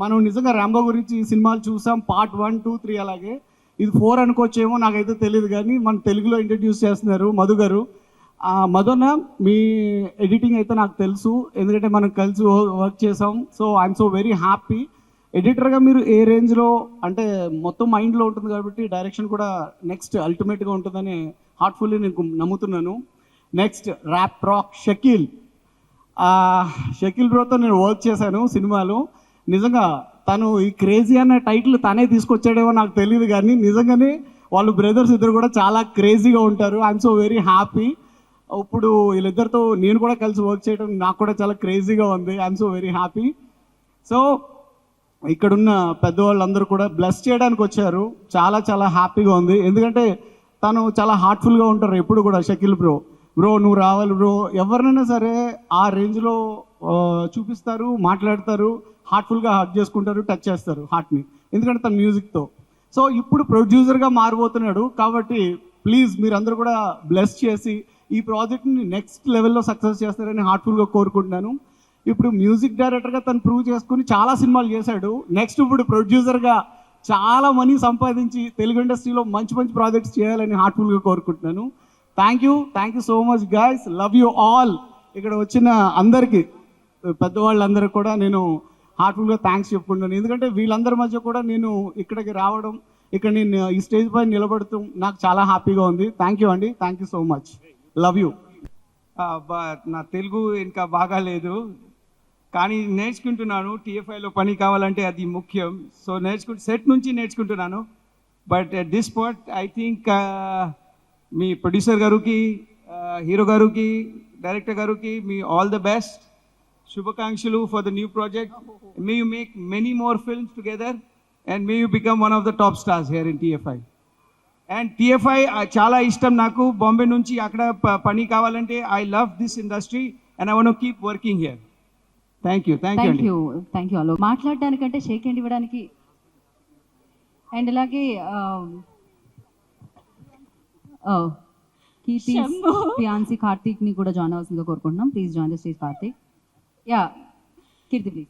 మనం నిజంగా ర్యాంబో గురించి సినిమాలు చూసాం, పార్ట్ 1, 2, 3 అలాగే. ఇది 4 అనుకోవచ్చేమో, నాకైతే తెలియదు, కానీ మన తెలుగులో ఇంట్రడ్యూస్ చేస్తున్నారు మధు గారు. మధున్న, మీ ఎడిటింగ్ అయితే నాకు తెలుసు, ఎందుకంటే మనం కలిసి వర్క్ చేసాం. So I'm so very happy. ఎడిటర్గా మీరు ఏ రేంజ్లో అంటే మొత్తం మైండ్లో ఉంటుంది కాబట్టి డైరెక్షన్ కూడా నెక్స్ట్ అల్టిమేట్గా ఉంటుందని హార్ట్ఫుల్లీ నేను నమ్ముతున్నాను. Next rap rock Shakeel. Shakeel బ్రోతో నేను వర్క్ చేశాను సినిమాలో. నిజంగా తను ఈ క్రేజీ అనే టైటిల్ తనే తీసుకొచ్చాడేమో నాకు తెలియదు, కానీ నిజంగానే వాళ్ళు బ్రదర్స్ ఇద్దరు కూడా చాలా క్రేజీగా ఉంటారు. I'm so very happy. ఇప్పుడు వీళ్ళిద్దరితో నేను కూడా కలిసి వర్క్ చేయడం నాకు కూడా చాలా క్రేజీగా ఉంది. I'm so very happy. So ఇక్కడున్న పెద్దవాళ్ళందరూ కూడా బ్లెస్ చేయడానికి వచ్చారు. చాలా చాలా హ్యాపీగా ఉంది, ఎందుకంటే తను చాలా హార్ట్ఫుల్గా ఉంటారు ఎప్పుడు కూడా. షకీల్ బ్రో నువ్వు రావాలి బ్రో, ఎవరినైనా సరే ఆ రేంజ్లో చూపిస్తారు, మాట్లాడతారు, హార్ట్ఫుల్గా హగ్ చేసుకుంటారు, టచ్ చేస్తారు హార్ట్ని, ఎందుకంటే తన మ్యూజిక్తో. సో ఇప్పుడు ప్రొడ్యూసర్గా మారిపోతున్నాడు కాబట్టి ప్లీజ్ మీరందరూ కూడా బ్లెస్ చేసి ఈ ప్రాజెక్ట్ని నెక్స్ట్ లెవెల్లో సక్సెస్ చేస్తారని హార్ట్ఫుల్గా కోరుకుంటున్నాను. ఇప్పుడు మ్యూజిక్ డైరెక్టర్గా తను ప్రూవ్ చేసుకుని చాలా సినిమాలు చేశాడు. నెక్స్ట్ ఇప్పుడు ప్రొడ్యూసర్గా చాలా మనీ సంపాదించి తెలుగు ఇండస్ట్రీలో మంచి మంచి ప్రాజెక్ట్స్ చేయాలని హార్ట్ఫుల్గా కోరుకుంటున్నాను. Thank you so much guys, love you all. ఇక్కడ వచ్చిన అందరికీ, పెద్దవాళ్ళందరూ కూడా నేను హార్ట్ఫుల్గా థ్యాంక్స్ చెప్పుకుంటాను, ఎందుకంటే వీళ్ళందరి మధ్య కూడా నేను ఇక్కడికి రావడం, ఇక్కడ నేను ఈ స్టేజ్ పైన నిలబడుతూ నాకు చాలా హ్యాపీగా ఉంది. థ్యాంక్ యూ అండి, thank you so much, love you. But నా తెలుగు ఇంకా బాగాలేదు, కానీ నేర్చుకుంటున్నాను. టీఎఫ్ఐలో పని కావాలంటే అది ముఖ్యం. సో సెట్ నుంచి నేర్చుకుంటున్నాను. But at this point I think మీ ప్రొడ్యూసర్ గారికి, హీరో గారికి, డైరెక్టర్ గారికి మీ ఆల్ ద బెస్ట్. శుభాకాంక్షలు for the new project. May you make many more films together and may you become one of the top stars here in TFI. And TFI చాలా ఇష్టం నాకు. బాంబే నుంచి అక్కడ పని కావాలంటే I love this industry and I want to keep working here. Thank you అలో మాట్లాడడానికంటే Sheikh hand ఇవ్వడానికి. అండ్ అలాగే కీర్తి, ప్రియాన్సి, కార్తీక్ని కూడా జాయిన్ అవ్వాల్సిందిగా కోరుకుంటున్నాం. Please join the stage Karthik. Yeah Keerthi please.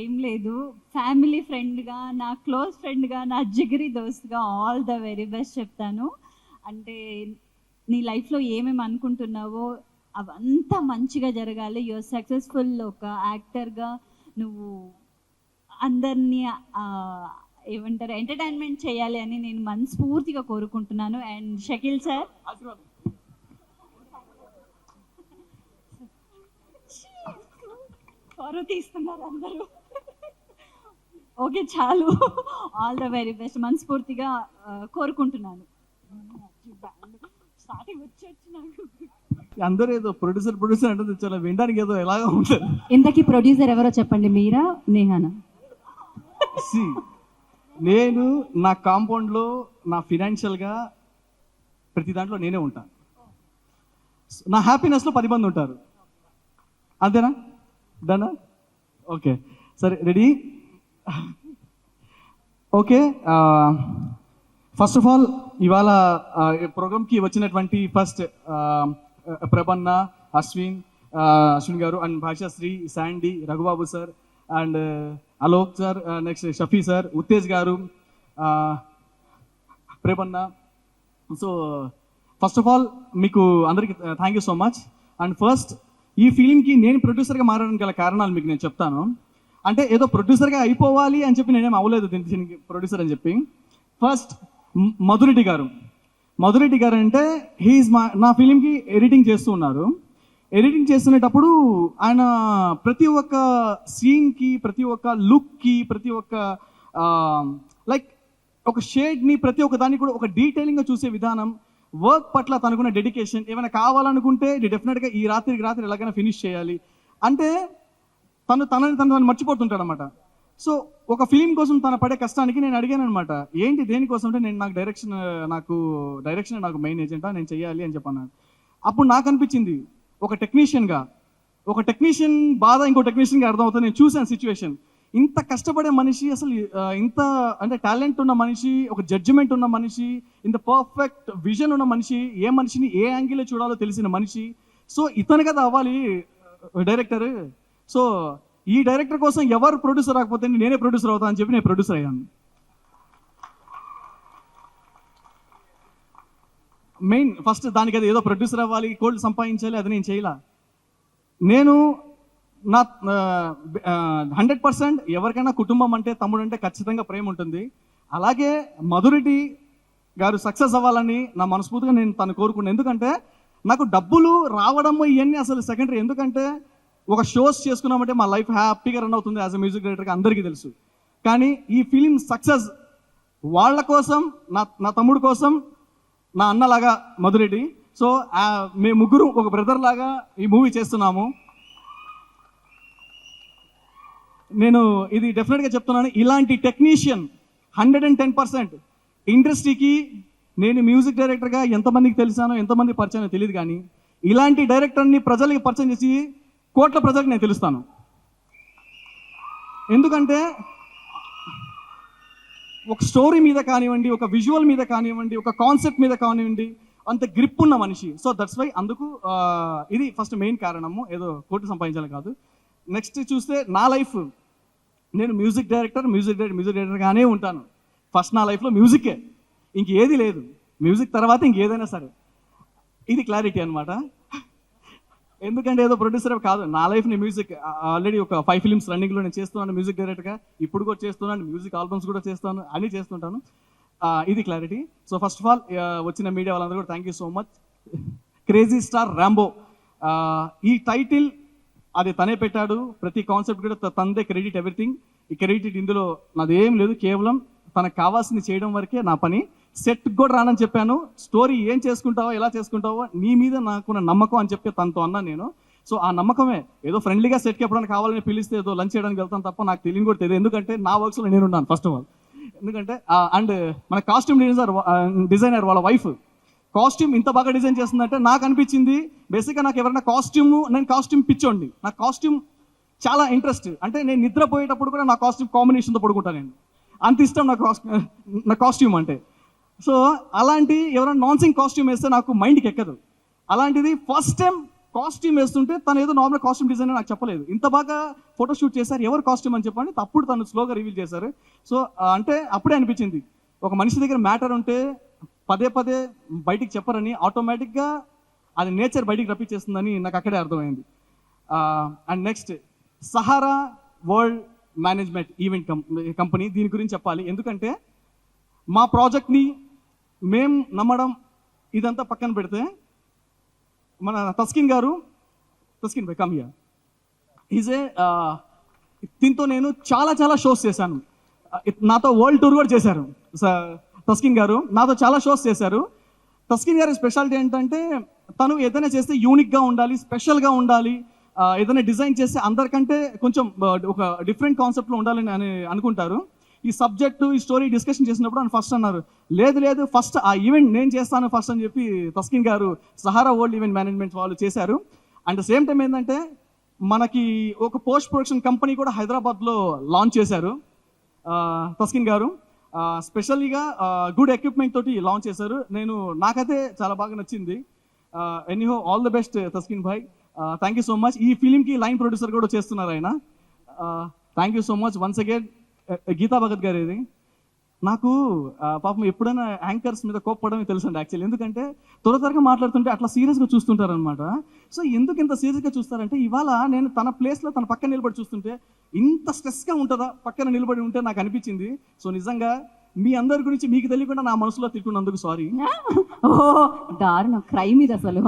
ఏం లేదు, ఫ్యామిలీ ఫ్రెండ్గా, నా క్లోజ్ ఫ్రెండ్గా, నా జిగిరి దోస్తుగా ఆల్ ద వెరీ బెస్ట్ చెప్తాను. అంటే నీ లైఫ్లో ఏమేమి అనుకుంటున్నావో అవంతా మంచిగా జరగాలి. యువర్ సక్సెస్ఫుల్ ఒక యాక్టర్గా నువ్వు అందరినీ ఏమంటారు ఎంటర్టైన్మెంట్ చేయాలి అని నేను మనస్ఫూర్తిగా కోరుకుంటున్నాను. అండ్ షకీల్ సార్, ఫారో తీస్తున్నారు అందరూ. ఓకే చాలు, ఆల్ ద వెరీ బెస్ట్ మనస్ఫూర్తిగా కోరుకుంటున్నాను. స్టార్టింగ్ వచ్చి నాకు అందరూ ఏదో ప్రొడ్యూసర్ అంటే చాలా వినడానికి ఏదో ఎలాగా ఉంటుంది. ఇంతకీ ప్రొడ్యూసర్ ఎవరో చెప్పండి, మీరా నేహానా? నేను నా కాంపౌండ్లో నా ఫినాన్షియల్గా ప్రతి దాంట్లో నేనే ఉంటాను. నా హ్యాపీనెస్లో 10 మంది ఉంటారు. అంతేనా? డనా? ఓకే సరే, ready? Okay, first of all ఇవాళ ప్రోగ్రామ్కి వచ్చినటువంటి first Prabhanna, Ashwin garu and Bhashashri, Sandy, Raghubabu sir and Alok sir, next Shafi sir, Uttej garu, Prabhanna. So first of all మీకు అందరికీ thank you so much. And first ఈ ఫిలింకి నేను ప్రొడ్యూసర్గా మారడానికి గల కారణాలు మీకు నేను చెప్తాను. అంటే ఏదో ప్రొడ్యూసర్గా అయిపోవాలి అని చెప్పి నేనేం అవ్వలేదు దీనికి ప్రొడ్యూసర్ అని చెప్పి. ఫస్ట్ మధురెడ్డి గారు అంటే హీఈస్ నా ఫిలింకి ఎడిటింగ్ చేస్తూ ఉన్నారు. ఎడిటింగ్ చేస్తునేటప్పుడు ఆయన ప్రతి ఒక్క సీన్కి, ప్రతి ఒక్క లుక్కి, ప్రతి ఒక్క లైక్ ఒక షేడ్ని, ప్రతి ఒక్క దాన్ని కూడా ఒక డీటెయిలింగ్గా చూసే విధానం, వర్క్ పట్ల తనకున్న డెడికేషన్, ఏమైనా కావాలనుకుంటే డెఫినెట్గా ఈ రాత్రికి రాత్రి ఎలాగైనా ఫినిష్ చేయాలి అంటే తనని మర్చిపోతుంటాడు అనమాట. సో ఒక ఫిలిం కోసం తన పడే కష్టానికి నేను అడిగాను అనమాట, ఏంటి దేనికోసం అంటే నేను నాకు డైరెక్షన్ నాకు మెయిన్ ఏజెంటా, నేను చెయ్యాలి అని చెప్పాను. అప్పుడు నాకు అనిపించింది ఒక టెక్నీషియన్ బాధ ఇంకో టెక్నీషియన్కి అర్థమవుతుంది. నేను చూశాను సిచ్యువేషన్. ఇంత కష్టపడే మనిషి, అసలు ఇంత అంటే టాలెంట్ ఉన్న మనిషి, ఒక జడ్జిమెంట్ ఉన్న మనిషి, ఇంత పర్ఫెక్ట్ విజన్ ఉన్న మనిషి, ఏ మనిషిని ఏ యాంగిల్లో చూడాలో తెలిసిన మనిషి, సో ఇతను కదా అవ్వాలి డైరెక్టర్. సో ఈ డైరెక్టర్ కోసం ఎవరు ప్రొడ్యూసర్ రాకపోతే నేనే ప్రొడ్యూసర్ అవుతా అని చెప్పి నేను ప్రొడ్యూసర్ అయ్యాను. మెయిన్ ఫస్ట్ దానికి అది ఏదో ప్రొడ్యూసర్ అవ్వాలి, కోల్డ్ సంపాదించాలి, అది నేను చేయలా. నేను నా 100% ఎవరికైనా కుటుంబం అంటే, తమ్ముడు అంటే ఖచ్చితంగా ప్రేమ ఉంటుంది. అలాగే మధురెడ్డి గారు సక్సెస్ అవ్వాలని నా మనస్ఫూర్తిగా నేను తను కోరుకున్నాను. ఎందుకంటే నాకు డబ్బులు రావడము ఇవన్నీ అసలు సెకండరీ. ఎందుకంటే ఒక షోస్ చేసుకున్నామంటే మా లైఫ్ హ్యాపీగా రన్ అవుతుంది యాజ్ అ మ్యూజిక్ డైరెక్టర్గా, అందరికీ తెలుసు. కానీ ఈ ఫిలిం సక్సెస్ వాళ్ళ కోసం, నా తమ్ముడు కోసం, నా అన్నలాగా మధురెడ్డి. సో మేము ముగ్గురు ఒక బ్రదర్ లాగా ఈ మూవీ చేస్తున్నాము. నేను ఇది డెఫినెట్గా చెప్తున్నాను, ఇలాంటి టెక్నీషియన్ 110% ఇండస్ట్రీకి నేను మ్యూజిక్ డైరెక్టర్గా ఎంతమందికి తెలిసానో, ఎంతమంది పరిచయం తెలియదు, కానీ ఇలాంటి డైరెక్టర్ని ప్రజలకి పరిచయం చేసి కోట్ల ప్రజలకు నేను తెలుస్తాను. ఎందుకంటే ఒక స్టోరీ మీద కానివ్వండి, ఒక విజువల్ మీద కానివ్వండి, ఒక కాన్సెప్ట్ మీద కానివ్వండి, అంత గ్రిప్ ఉన్న మనిషి. సో దట్స్ వై అందుకు ఇది ఫస్ట్ మెయిన్ కారణము, ఏదో కోట్లు సంపాదించాలి కాదు. నెక్స్ట్ చూస్తే నా లైఫ్, నేను మ్యూజిక్ డైరెక్టర్గానే ఉంటాను. ఫస్ట్ నా లైఫ్లో మ్యూజికే, ఇంకేది లేదు. మ్యూజిక్ తర్వాత ఇంకేదైనా సరే, ఇది క్లారిటీ అనమాట. ఎందుకంటే ఏదో ప్రొడ్యూసర్ కాదు, నా లైఫ్ని మ్యూజిక్. ఆల్రెడీ ఒక 5 ఫిల్మ్స్ రన్నింగ్లో నేను చేస్తున్నాను మ్యూజిక్ డైరెక్టర్గా, ఇప్పుడు కూడా చేస్తున్నాను, మ్యూజిక్ ఆల్బమ్స్ కూడా చేస్తాను, అన్నీ చేస్తుంటాను. ఇది clarity. So first of all వచ్చిన మీడియా వాళ్ళందరూ కూడా thank you so much. Crazy star Rambo, ఈ టైటిల్ అది తనే పెట్టాడు, ప్రతి కాన్సెప్ట్ కూడా తనదే, క్రెడిట్ ఎవ్రీథింగ్. ఈ క్రెడిట్ ఇందులో నాదేం లేదు, కేవలం తనకు కావాల్సింది చేయడం వరకే నా పని. సెట్ కూడా రానని చెప్పాను, స్టోరీ ఏం చేసుకుంటావో, ఎలా చేసుకుంటావో, నీ మీద నాకున్న నమ్మకం అని చెప్పి తనతో అన్నాను నేను. సో ఆ నమ్మకమే, ఏదో ఫ్రెండ్లీగా సెట్కి ఎప్పుడైనా కావాలని పిలిస్తే ఏదో లంచ్ చేయడానికి వెళ్తాను తప్ప నాకు తెలియని కూడా తెలియదు. ఎందుకంటే నా వర్క్స్లో నేనున్నాను ఫస్ట్ ఆఫ్ ఆల్. ఎందుకంటే అండ్ మన కాస్ట్యూమ్ డిజైనర్ వాళ్ళ వైఫ్ కాస్ట్యూమ్ ఇంత బాగా డిజైన్ చేస్తుందంటే నాకు అనిపించింది, బేసిక్గా నాకు ఎవరైనా నేను కాస్ట్యూమ్ పిచ్చోండి, నాకు కాస్ట్యూమ్ చాలా ఇంట్రెస్ట్. అంటే నేను నిద్రపోయేటప్పుడు కూడా నా కాస్ట్యూమ్ కాంబినేషన్తో పడుకుంటాను, నేను అంత ఇష్టం నా కాస్ట్యూమ్ అంటే. సో అలాంటి ఎవరైనా నాన్సింగ్ కాస్ట్యూమ్ వేస్తే నాకు మైండ్కి ఎక్కదు. అలాంటిది ఫస్ట్ టైం కాస్ట్యూమ్ వేస్తుంటే తను ఏదో నార్మల్ కాస్ట్యూమ్ డిజైనర్ నాకు చెప్పలేదు, ఇంత బాగా ఫోటోషూట్ చేశారు, ఎవరు కాస్ట్యూమ్ అని చెప్పండి, అప్పుడు తను స్లోగా రివీల్ చేశారు. సో అంటే అప్పుడే అనిపించింది, ఒక మనిషి దగ్గర మ్యాటర్ ఉంటే పదే బయటికి చెప్పరని, ఆటోమేటిక్గా అది నేచర్ బయటికి రప్పించేస్తుందని నాకు అక్కడే అర్థమైంది. And next Sahara world management event company, దీని గురించి చెప్పాలి. ఎందుకంటే మా ప్రాజెక్ట్ని మేము నమ్మడం ఇదంతా పక్కన పెడితే, మన Taskin by come here, is దీంతో నేను చాలా షోస్ చేశాను. నాతో వరల్డ్ టూర్ కూడా చేశారు తస్కిన్ గారు, నాతో చాలా షోస్ చేశారు. తస్కిన్ గారి స్పెషాలిటీ ఏంటంటే, తను ఏదైనా చేస్తే యూనిక్గా ఉండాలి, స్పెషల్గా ఉండాలి, ఏదైనా డిజైన్ చేస్తే అందరికంటే కొంచెం ఒక డిఫరెంట్ కాన్సెప్ట్లో ఉండాలని అనుకుంటారు. ఈ సబ్జెక్టు, ఈ స్టోరీ డిస్కషన్ చేసినప్పుడు ఆయన ఫస్ట్ అన్నారు, లేదు ఫస్ట్ ఆ ఈవెంట్ నేను చేస్తాను ఫస్ట్ అని చెప్పి తస్కిన్ గారు సహారా వరల్డ్ ఈవెంట్ మేనేజ్మెంట్ వాళ్ళు చేశారు. అండ్ సేమ్ టైం ఏంటంటే, మనకి ఒక పోస్ట్ ప్రొడక్షన్ కంపెనీ కూడా హైదరాబాద్లో లాంచ్ చేశారు తస్కిన్ గారు. స్పెషల్గా గుడ్ ఎక్విప్మెంట్ తోటి లాంచ్ చేశారు. నాకైతే చాలా బాగా నచ్చింది. Anyhow all the best Taskin భాయ్, థ్యాంక్ యూ సో మచ్. ఈ ఫిలింకి లైన్ ప్రొడ్యూసర్ కూడా చేస్తున్నారు ఆయన. Thank you so much once again. Geetha Bhagat గారు, ఇది నాకు పాపం ఎప్పుడైనా యాంకర్స్ మీద కోప్పడమే తెలుసండి యాక్చువల్లీ. ఎందుకంటే త్వరగా మాట్లాడుతుంటే అట్లా సీరియస్గా చూస్తుంటారు అనమాట. సో ఎందుకు ఇంత సీరియస్గా చూస్తారంటే, ఇవాళ నేను తన ప్లేస్లో తన పక్కన నిలబడి చూస్తుంటే ఇంత స్ట్రెస్గా ఉంటుందా పక్కన నిలబడి ఉంటే నాకు అనిపించింది. సో నిజంగా మీ అందరి గురించి మీకు తెలియకుండా నా మనసులో తిట్టుకున్నందుకు సారీ. దారుణం, క్రైమ్ ఇది అసలు.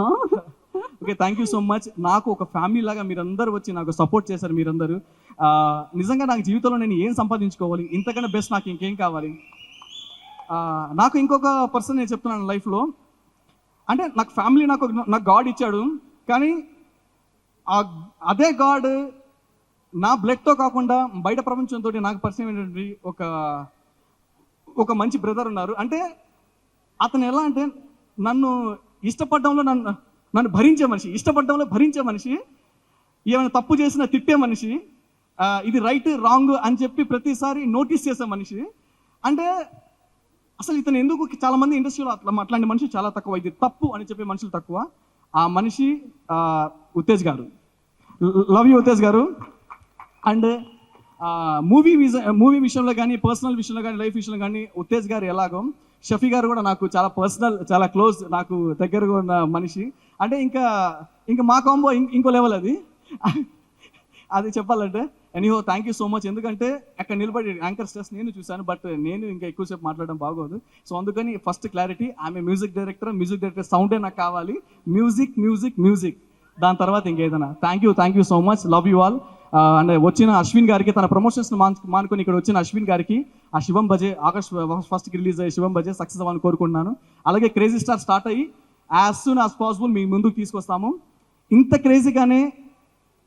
Okay, thank you so much. నాకు ఒక ఫ్యామిలీ లాగా మీరందరూ వచ్చి నాకు సపోర్ట్ చేశారు. మీరందరూ నిజంగా నాకు జీవితంలో నేను ఏం సంపాదించుకోవాలి, ఇంతకన్నా బెస్ట్ నాకు ఇంకేం కావాలి. నాకు ఇంకొక పర్సన్ నేను చెప్తున్నాను లైఫ్లో, అంటే నాకు ఫ్యామిలీ నాకు గాడ్ ఇచ్చాడు, కానీ అదే గాడ్ నా బ్లడ్తో కాకుండా బయట ప్రపంచంతో నాకు పరిచయం ఏంటంటే ఒక మంచి బ్రదర్ ఉన్నారు. అంటే అతను ఎలా అంటే, నన్ను ఇష్టపడడంలో నన్ను భరించే మనిషి, ఇష్టపడడంలో భరించే మనిషి, ఏమైనా తప్పు చేసినా తిట్టే మనిషి, ఇది రైట్ రాంగ్ అని చెప్పి ప్రతిసారి నోటీస్ చేసే మనిషి. అంటే అసలు ఇతను ఎందుకు, చాలా మంది ఇండస్ట్రీలో అట్లాంటి మనుషులు చాలా తక్కువ, ఇది తప్పు అని చెప్పే మనుషులు తక్కువ. ఆ మనిషి ఉత్తేజ్ గారు. లవ్ యూ ఉత్తేజ్ గారు. అండ్ మూవీ విషయంలో కానీ, పర్సనల్ విషయంలో కానీ, లైఫ్ విషయంలో కానీ ఉత్తేజ్ గారు ఎలాగో, షఫీ గారు కూడా నాకు చాలా పర్సనల్, చాలా క్లోజ్, నాకు దగ్గరగా ఉన్న మనిషి. అంటే ఇంకా మా కాంబో ఇంకో లెవెల్ అది చెప్పాలంటే. Anyhow thank you so much. ఎందుకంటే అక్కడ నిలబడి యాంకర్ స్ట్రెస్ నేను చూశాను, బట్ నేను ఇంకా ఎక్కువసేపు మాట్లాడడం బాగోదు. సో అందుకని ఫస్ట్ క్లారిటీ, ఆమె మ్యూజిక్ డైరెక్టర్ సౌండే నాకు కావాలి. మ్యూజిక్ దాని తర్వాత ఇంకేదైనా. Thank you so much. Love you all. And వచ్చిన అశ్విన్ గారికి, తన ప్రమోషన్స్ మానుకొని ఇక్కడ వచ్చిన అశ్విన్ గారికి, ఆ శివం బజే ఆగస్ట్ 1st రిలీజ్ అయ్యే శివం బజే సక్సెస్ అవ్వాలని కోరుకుంటున్నాను. అలాగే క్రేజీ స్టార్ స్టార్ట్ అయ్యి యాజ్ సూన్ యాజ్ పాసిబుల్ మీ ముందుకు తీసుకొస్తాము. ఇంత క్రేజీగానే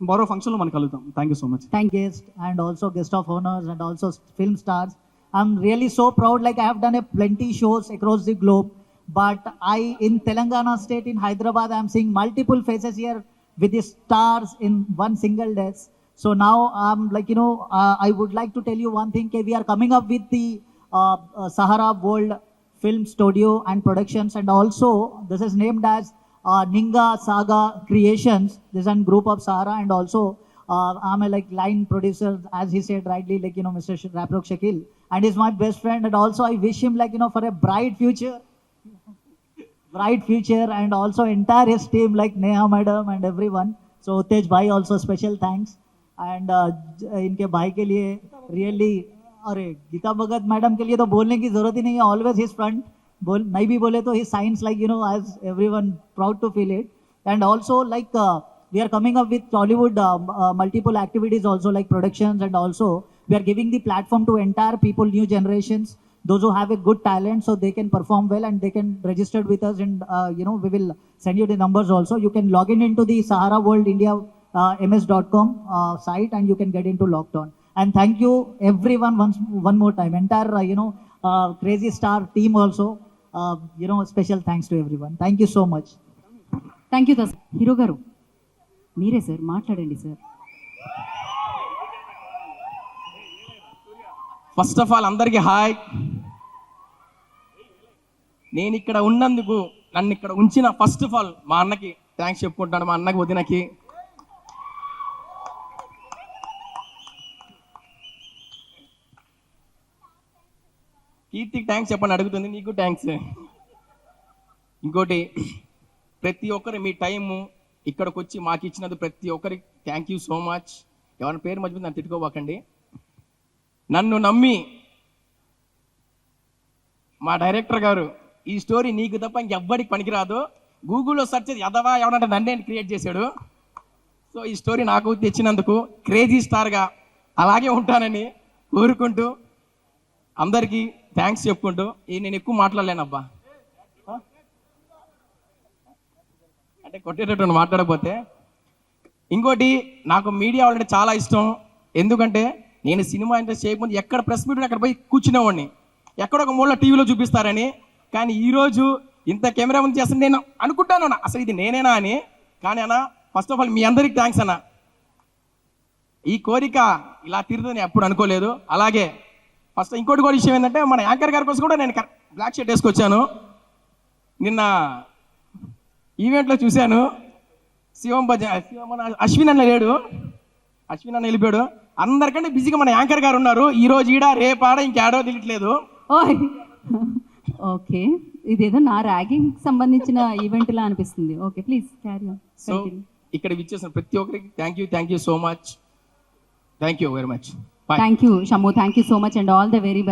మరో ఫంక్షన్లో మనం కలుద్దాం. Thank you so much. Guest and also guest of honors and also film stars. I'm really so proud, like I have done a plenty shows across the globe, but in Telangana state, in Hyderabad, I'm seeing multiple faces here with the stars in one single desk. So now I'm like, I would like to tell you one thing, we are coming up with the Sahara World Film Studio and Productions, and also this is named as Ninga Saga Creations. This is a group of Sahara, and also I'm a line producer, as he said rightly, Mr. Rap Rock Shakil, and he's my best friend, and also I wish him for a bright future, and also entire his team like Neha madam and everyone. So Tej bhai also special thanks, and इनके भाई के लिए really, अरे गीता भगत madam के लिए तो बोलने की जरूरत ही नहीं है, ऑलवेज हिज फ्रंट, नहीं भी बोले तो ही science as everyone proud to feel it. And also we are coming up with Tollywood multiple activities also, like productions, and also we are giving the platform to entire people, new generations, those who have a good talent, so they can perform well and they can register with us, and we will send you the numbers also. You can log in into the Sahara World India ms.com site, and you can get into locked on. And thank you everyone one more time, entire Crazy Star team also, special thanks to everyone. Thank you so much. Thank you hero గారు, మీరే sir మాట్లాడండి sir. First of all అందరికీ hi. నేను ఇక్కడ ఉన్నందుకు, నన్ను ఇక్కడ ఉంచిన ఫస్ట్ ఆఫ్ ఆల్ మా అన్నకి థ్యాంక్స్ చెప్పుకుంటాను, మా అన్నకి, వదినకి. కీర్తికి థ్యాంక్స్ చెప్పండి అడుగుతుంది, నీకు థ్యాంక్స్. ఇంకోటి, ప్రతి ఒక్కరు మీ టైము ఇక్కడికి వచ్చి మాకు ఇచ్చినందుకు ప్రతి ఒక్కరికి థ్యాంక్ యూ సో మచ్. ఎవరి పేరు మర్చిపోతే నన్ను తిట్టుకోబాకండి. నన్ను నమ్మి మా డైరెక్టర్ గారు, ఈ స్టోరీ నీకు తప్ప ఇంకెవ్వడికి పనికిరాదు, గూగుల్లో సెర్చ్ చేసి ఎదవా ఎవరంటే నన్నే క్రియేట్ చేశాడు. సో ఈ స్టోరీ నాకు తెచ్చినందుకు క్రేజీ స్టార్గా అలాగే ఉంటానని కోరుకుంటూ అందరికీ థ్యాంక్స్ చెప్పుకుంటూ, నేను ఎక్కువ మాట్లాడలేనబ్బా, అంటే కొట్టేటట్టు మాట్లాడకపోతే. ఇంకోటి, నాకు మీడియా వాళ్ళంటే చాలా ఇష్టం. ఎందుకంటే నేను సినిమా ఇంట్రెస్ట్ చేయకముందు ఎక్కడ ప్రెస్ మీట్ అక్కడ పోయి కూర్చునేవాడిని, ఎక్కడ ఒక మూల టీవీలో చూపిస్తారని. కానీ ఈరోజు ఇంత కెమెరా ముందు చేస్తే నేను అనుకుంటాను అసలు ఇది నేనేనా అని. కానీ అన్న, ఫస్ట్ ఆఫ్ ఆల్ మీ అందరికి థ్యాంక్స్ అన్న. ఈ కోరిక ఇలా తీరుతుందని ఎప్పుడు అనుకోలేదు. అలాగే ఫస్ట్ ఇంకోటి కూడా విషయం ఏంటంటే, మన యాంకర్ గారి కోసం కూడా నేను బ్లాక్ షర్ట్ వేసుకొచ్చాను. నిన్న ఈవెంట్లో చూశాను, అశ్విన్ అన్న లేడు, అశ్విన్ అన్న వెళ్ళిపోయాడు. అందరికంటే బిజీగా మన యాంకర్ గారు ఉన్నారు. ఈ రోజు ఈడ, రేపాడ, ఇంకేడో తెలియట్లేదు. ఓకే, ఇదేదో నా ర్యాగింగ్ సంబంధించిన ఈవెంట్ లా అనిపిస్తుంది. Okay, please carry on. So ఇక్కడ విచ్చేసిన ప్రతి ఒక్కరికి thank you so much. Thank you very much. Thank you Shammu, thank you so much, and all the very